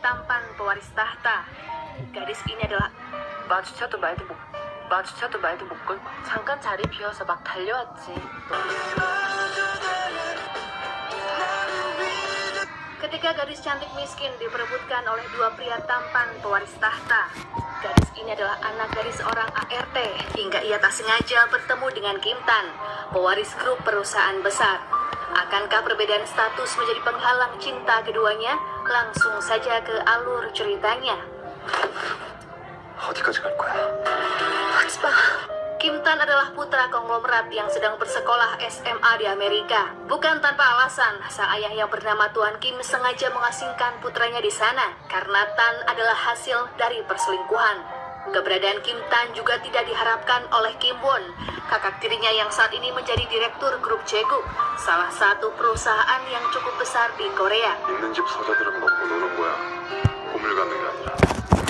tampan pewaris tahta. Gadis ini adalah 마주쳐도 말도 못 걸고 잠깐 자리 비워서 막 달려왔지. Ketika gadis cantik miskin diperebutkan oleh dua pria tampan pewaris tahta. Gadis ini adalah anak dari seorang ART hingga ia tak sengaja bertemu dengan Kim Tan, pewaris grup perusahaan besar. Akankah perbedaan status menjadi penghalang cinta keduanya? Langsung saja ke alur ceritanya. 어디까지 갈 거야? Kim Tan adalah putra konglomerat yang sedang bersekolah SMA di Amerika. Bukan tanpa alasan, sang ayah yang bernama Tuan Kim sengaja mengasingkan putranya di sana karena Tan adalah hasil dari perselingkuhan. Keberadaan Kim Tan juga tidak diharapkan oleh Kim Won, kakak tirinya yang saat ini menjadi direktur grup Jaeguk, salah satu perusahaan yang cukup besar di Korea. 있는 집 서자들은 먹고 노는 거야. 꿈을 갖는 게 아니라.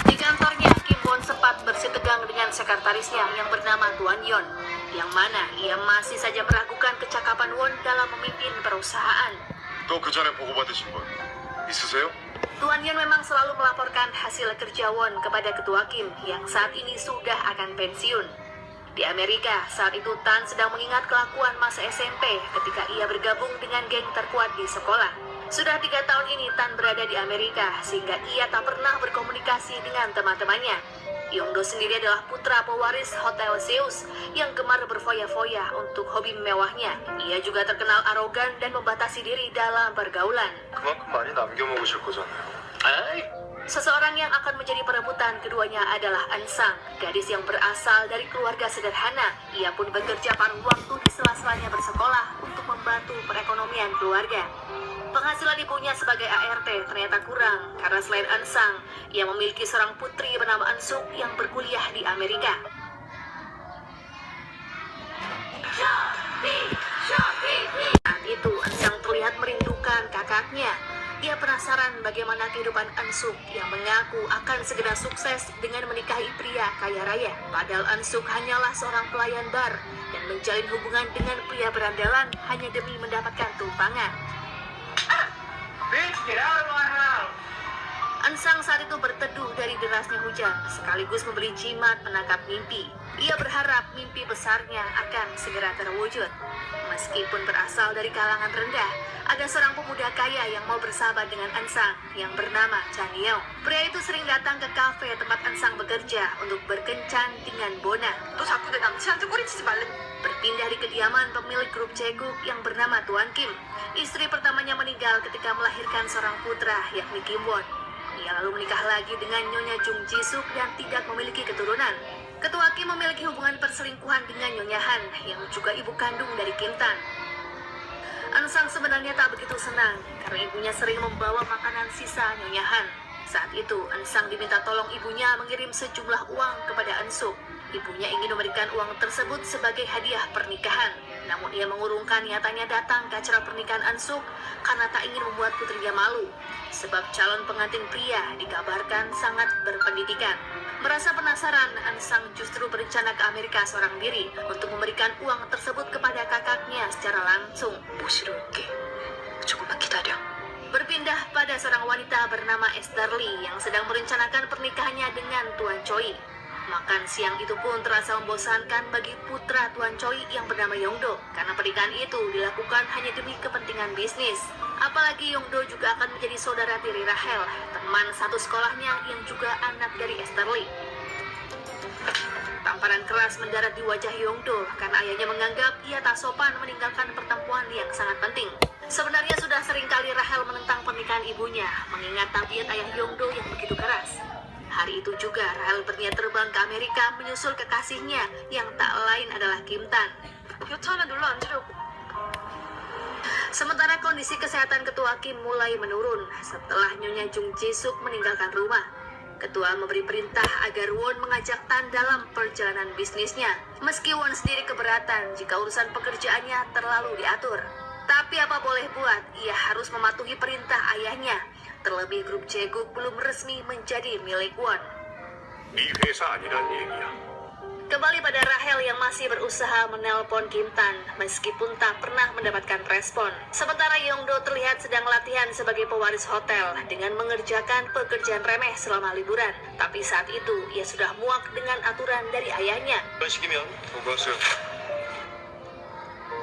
Di kantornya, Kim Won sempat bersitegang dengan sekretarisnya yang bernama Tuan Yeon, yang mana ia masih saja meragukan kecakapan Won dalam memimpin perusahaan. 또 그 전에 보고받으신 분 있으세요? Tuan Yeon memang selalu melaporkan hasil kerja Won kepada Ketua Kim yang saat ini sudah akan pensiun. Di Amerika, saat itu Tan sedang mengingat kelakuan masa SMP ketika ia bergabung dengan geng terkuat di sekolah. Sudah 3 tahun ini Tan berada di Amerika sehingga ia tak pernah berkomunikasi dengan teman-temannya. Yongdo sendiri adalah putra pewaris Hotel Zeus yang gemar berfoya-foya untuk hobi mewahnya. Ia juga terkenal arogan dan membatasi diri dalam pergaulan. 그만큼 많이 남겨먹으실 거잖아요. Seseorang yang akan menjadi perebutan keduanya adalah An Sang, gadis yang berasal dari keluarga sederhana. Ia pun bekerja paruh waktu di sela-selanya bersekolah untuk membantu perekonomian keluarga. Penghasilan ibunya sebagai ART ternyata kurang karena selain An Sang, ia memiliki seorang putri bernama An Suk yang berkuliah di Amerika. Saat itu An Sang terlihat merindukan kakaknya. Ia penasaran bagaimana kehidupan An Suk yang mengaku akan segera sukses dengan menikahi pria kaya raya. Padahal An Suk hanyalah seorang pelayan bar dan menjalin hubungan dengan pria berandalan hanya demi mendapatkan tumpangan. An Sang saat itu berteduh dari derasnya hujan, sekaligus membeli jimat penangkap mimpi. Ia berharap mimpi besarnya akan segera terwujud. Meskipun berasal dari kalangan rendah, ada seorang pemuda kaya yang mau bersahabat dengan An Sang yang bernama Chan Yeong. Pria itu sering datang ke kafe tempat An Sang bekerja untuk berkencan dengan Bona. Berpindah di kediaman pemilik grup Jaeguk yang bernama Tuan Kim. Istri pertamanya meninggal ketika melahirkan seorang putra yakni Kim Won. Ia lalu menikah lagi dengan Nyonya Jung Ji-suk dan tidak memiliki keturunan. Ketua Kim memiliki hubungan perselingkuhan dengan Nyonya Han yang juga ibu kandung dari Kim Tan. An Sang sebenarnya tak begitu senang karena ibunya sering membawa makanan sisa Nyonya Han. Saat itu, An Sang diminta tolong ibunya mengirim sejumlah uang kepada An Suk. Ibunya ingin memberikan uang tersebut sebagai hadiah pernikahan. Namun ia mengurungkan niatannya datang ke acara pernikahan An Suk karena tak ingin membuat putrinya malu. Sebab calon pengantin pria dikabarkan sangat berpendidikan. Merasa penasaran, An Sang justru berencana ke Amerika seorang diri untuk memberikan uang tersebut kepada kakaknya secara langsung. Berpindah pada seorang wanita bernama Esther Lee yang sedang merencanakan pernikahannya dengan Tuan Choi. Makan siang itu pun terasa membosankan bagi putra Tuan Choi yang bernama Yongdo karena pernikahan itu dilakukan hanya demi kepentingan bisnis. Apalagi Yongdo juga akan menjadi saudara tiri Rahel, teman satu sekolahnya yang juga anak dari Esther Lee. Tamparan keras mendarat di wajah Yongdo karena ayahnya menganggap ia tak sopan meninggalkan pertemuan yang sangat penting. Sebenarnya sudah sering kali Rahel menentang pernikahan ibunya, mengingat tabiat ayah Yongdo yang begitu keras. Hari itu juga Rahel berniat terbang ke Amerika menyusul kekasihnya yang tak lain adalah Kim Tan. Sementara kondisi kesehatan Ketua Kim mulai menurun setelah Nyonya Jung Ji-suk meninggalkan rumah. Ketua memberi perintah agar Won mengajak Tan dalam perjalanan bisnisnya. Meski Won sendiri keberatan jika urusan pekerjaannya terlalu diatur. Tapi apa boleh buat, ia harus mematuhi perintah ayahnya. Terlebih grup Jaeguk belum resmi menjadi milik Won. 네 회사 아니란 얘기야. Kembali pada Rahel yang masih berusaha menelpon Kim Tan meskipun tak pernah mendapatkan respon. Sementara Yongdo terlihat sedang latihan sebagai pewaris hotel dengan mengerjakan pekerjaan remeh selama liburan. Tapi saat itu ia sudah muak dengan aturan dari ayahnya. 이런 식이면 오버스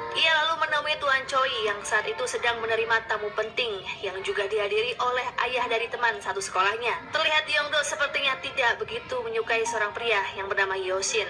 Ia lalu menemui Tuan Choi yang saat itu sedang menerima tamu penting yang juga dihadiri oleh ayah dari teman satu sekolahnya. Terlihat Yongdo sepertinya tidak begitu menyukai seorang pria yang bernama Yoshin.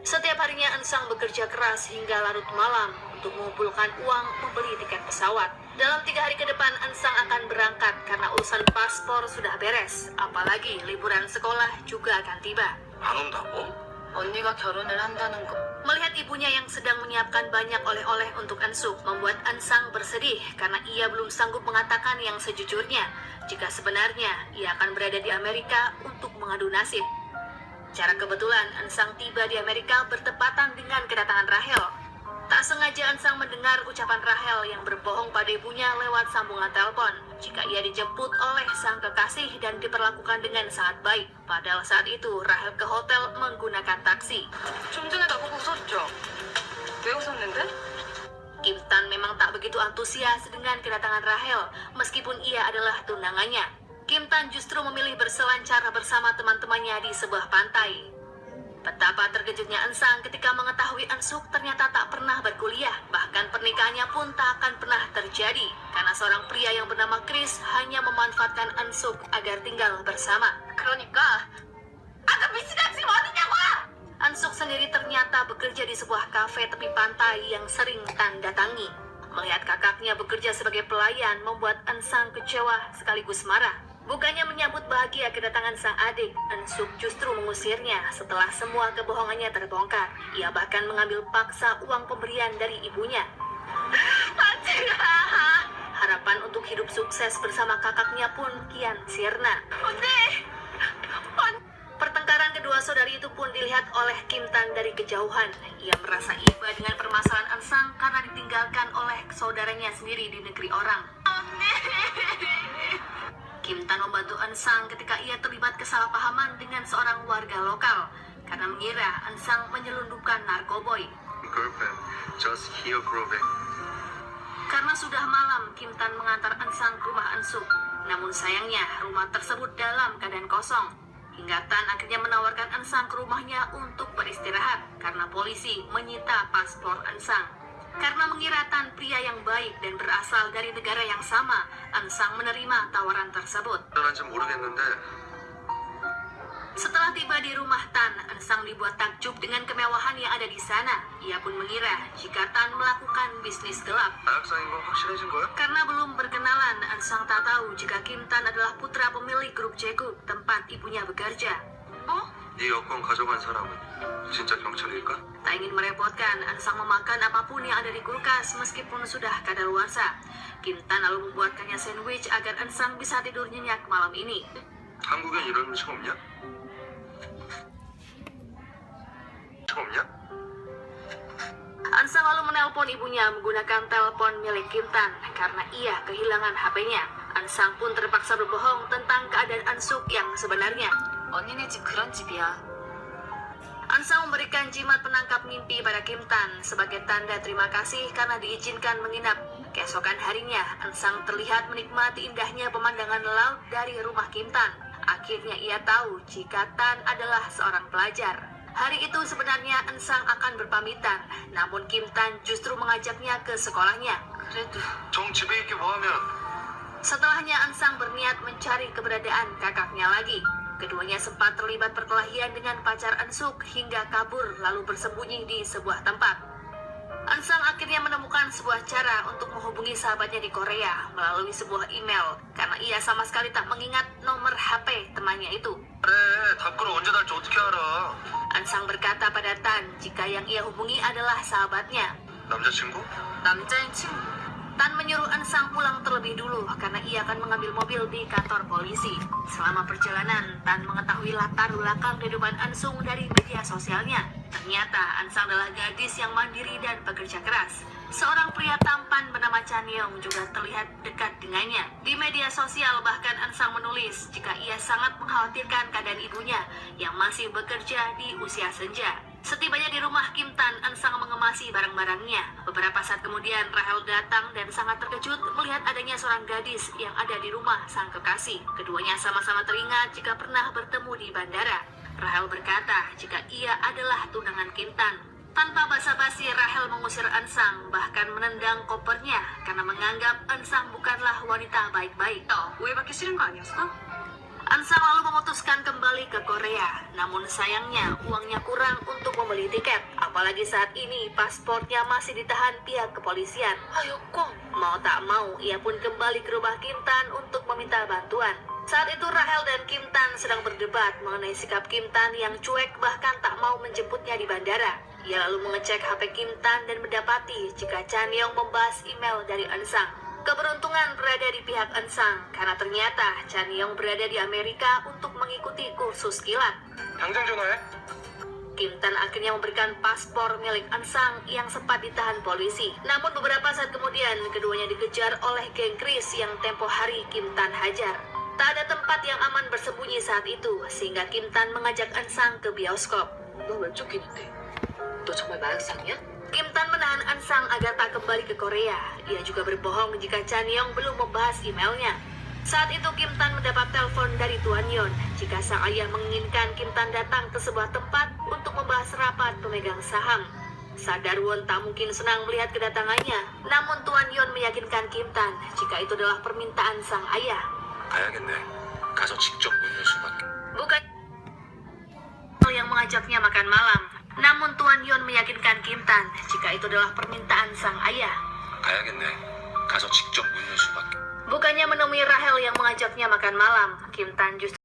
Setiap harinya Ensang bekerja keras hingga larut malam untuk mengumpulkan uang membeli tiket pesawat. Dalam 3 hari ke depan Ensang akan berangkat karena urusan paspor sudah beres. Apalagi liburan sekolah juga akan tiba. 안 온다고? 언니가 결혼을 한다는 거. Melihat ibunya yang sedang menyiapkan banyak oleh-oleh untuk Ensuk membuat Ensang bersedih karena ia belum sanggup mengatakan yang sejujurnya jika sebenarnya ia akan berada di Amerika untuk mengadu nasib. Secara kebetulan Ensang tiba di Amerika bertepatan dengan kedatangan Rahel. Tak sengaja Ensang mendengar ucapan Rahel yang berbohong pada ibunya lewat sambungan telepon jika ia dijemput oleh sang kekasih dan diperlakukan dengan sangat baik. Padahal saat itu Rahel ke hotel menggunakan taksi. 좀 전에 나보고 웃었죠? 왜 웃었는데? Kim Tan memang tak begitu antusias dengan kedatangan Rahel meskipun ia adalah tunangannya. Kim Tan justru memilih berselancar bersama teman-temannya di sebuah pantai. Betapa terkejutnya Ensang ketika mengetahui Ensuk ternyata tak pernah berkuliah. Bahkan pernikahannya pun tak akan pernah terjadi karena seorang pria yang bernama Chris hanya memanfaatkan Ensuk agar tinggal bersama. 그러니까 아까 미친아 지금 어디냐고! Ensuk sendiri ternyata bekerja di sebuah kafe tepi pantai yang sering Tan datangi. Melihat kakaknya bekerja sebagai pelayan membuat Ensang kecewa sekaligus marah. Bukannya menyambut bahagia kedatangan sang adik, Ensuk justru mengusirnya setelah semua kebohongannya terbongkar. Ia bahkan mengambil paksa uang pemberian dari ibunya. Harapan untuk hidup sukses bersama kakaknya pun kian sirna. Pertengkaran kedua saudari itu pun dilihat oleh Kim Tan dari kejauhan. Ia merasa iba dengan permasalahan Ensang karena ditinggalkan oleh saudaranya sendiri di negeri orang. Kim Tan membantu Ensang ketika ia terlibat kesalahpahaman dengan seorang warga lokal karena mengira Ensang menyelundupkan narkoboy. Girlfriend, just here growing. Karena sudah malam, Kim Tan mengantar Ensang ke rumah Ensuk. Namun sayangnya, rumah tersebut dalam keadaan kosong. Hingga Tan akhirnya menawarkan Ensang ke rumahnya untuk beristirahat karena polisi menyita paspor Ensang. Karena mengira Tan pria yang baik dan berasal dari negara yang sama, Ensang menerima tawaran tersebut. 어떤지 모르겠는데 Setelah tiba di rumah Tan, Ensang dibuat takjub dengan kemewahan yang ada di sana. Ia pun mengira jika Tan melakukan bisnis gelap. 마약상인 거 확실해진 거야? Karena belum berkenalan, Ensang tak tahu jika Kim Tan adalah putra pemilik grup Jaeguk tempat ibunya bekerja. 네 여권 가져간 사람은 진짜 경찰일까? Tak ingin merepotkan, Ensang memakan apapun yang ada di kulkas meskipun sudah kadaluarsa. Kim Tan lalu membuatkannya sandwich agar Ensang bisa tidur nyenyak malam ini. 한국엔 이런 음식 없냐? 없냐? Ensang lalu menelpon ibunya menggunakan telepon milik Kim Tan karena ia kehilangan HP-nya. Ensang pun terpaksa berbohong tentang keadaan Ensuk yang sebenarnya. 언니네 집 그런 집이야. Ensang memberikan jimat penangkap mimpi pada Kim Tan sebagai tanda terima kasih karena diizinkan menginap. Keesokan harinya, Ensang terlihat menikmati indahnya pemandangan laut dari rumah Kim Tan. Akhirnya ia tahu jika Tan adalah seorang pelajar. Hari itu sebenarnya Ensang akan berpamitan, namun Kim Tan justru mengajaknya ke sekolahnya. 그래도 정 집에 있게 뭐하면 Setelahnya Ensang berniat mencari keberadaan kakaknya lagi. Keduanya sempat terlibat perkelahian dengan pacar Ensuk hingga kabur lalu bersembunyi di sebuah tempat. Ensang akhirnya menemukan sebuah cara untuk menghubungi sahabatnya di Korea melalui sebuah email karena ia sama sekali tak mengingat nomor HP temannya itu. 그래 답글을 언제 달지 어떻게 알아? Ensang berkata pada Tan jika yang ia hubungi adalah sahabatnya. 남자친구? 남자인 친구. Tan menyuruh Ensang pulang terlebih dulu karena ia akan mengambil mobil di kantor polisi. Selama perjalanan, Tan mengetahui latar belakang kehidupan Ensung dari media sosialnya. Ternyata Ensang adalah gadis yang mandiri dan pekerja keras. Seorang pria tampan bernama Chan Yong juga terlihat dekat dengannya. Di media sosial bahkan Ansang menulis jika ia sangat mengkhawatirkan keadaan ibunya yang masih bekerja di usia senja. Setibanya di rumah Kim Tan, Ansang mengemasi barang-barangnya. Beberapa saat kemudian Rahel datang dan sangat terkejut melihat adanya seorang gadis yang ada di rumah sang kekasih. Keduanya sama-sama teringat jika pernah bertemu di bandara. Rahel berkata jika ia adalah tunangan Kim Tan. Tanpa basa-basi, Rahel mengusir Ansang, bahkan menendang kopernya karena menganggap Ansang bukanlah wanita baik-baik. 오해받기 싫은 거 아니었어? Ansang lalu memutuskan kembali ke Korea, namun sayangnya uangnya kurang untuk membeli tiket. Apalagi saat ini paspornya masih ditahan pihak kepolisian. 아, 여권. Mau tak mau, ia pun kembali ke rumah Kim Tan untuk meminta bantuan. Saat itu Rahel dan Kim Tan sedang berdebat mengenai sikap Kim Tan yang cuek bahkan tak mau menjemputnya di bandara. Ia lalu mengecek HP Kim Tan dan mendapati jika Chan Yong membahas email dari Ansang. Keberuntungan berada di pihak Ansang karena ternyata Chan Yong berada di Amerika untuk mengikuti kursus kilat. 당장 전화해. Kim Tan akhirnya memberikan paspor milik Ansang yang sempat ditahan polisi. Namun beberapa saat kemudian keduanya dikejar oleh geng Kris yang tempo hari Kim Tan hajar. Tak ada tempat yang aman bersembunyi saat itu sehingga Kim Tan mengajak Ansang ke bioskop. 너 왜 쫓기는데? 너 정말 마약상이야? Kim Tan menahan Ansang agar tak kembali ke Korea. Ia juga berbohong jika Chan Yong belum membahas emailnya. Saat itu Kim Tan mendapat telepon dari Tuan Yon jika sang ayah menginginkan Kim Tan datang ke sebuah tempat untuk membahas rapat pemegang saham. Sadar Won tak mungkin senang melihat kedatangannya, namun Tuan Yon meyakinkan Kim Tan jika itu adalah permintaan sang ayah. 가야겠네. 가서 직접 묻는 수밖에. Bukan yang mengajaknya makan malam, namun Tuan Yon meyakinkan Kim Tan jika itu adalah permintaan sang ayah. 가야겠네. 가서 직접 묻는 수밖에. Bukannya menemui Rahel yang mengajaknya makan malam, Kim Tan justru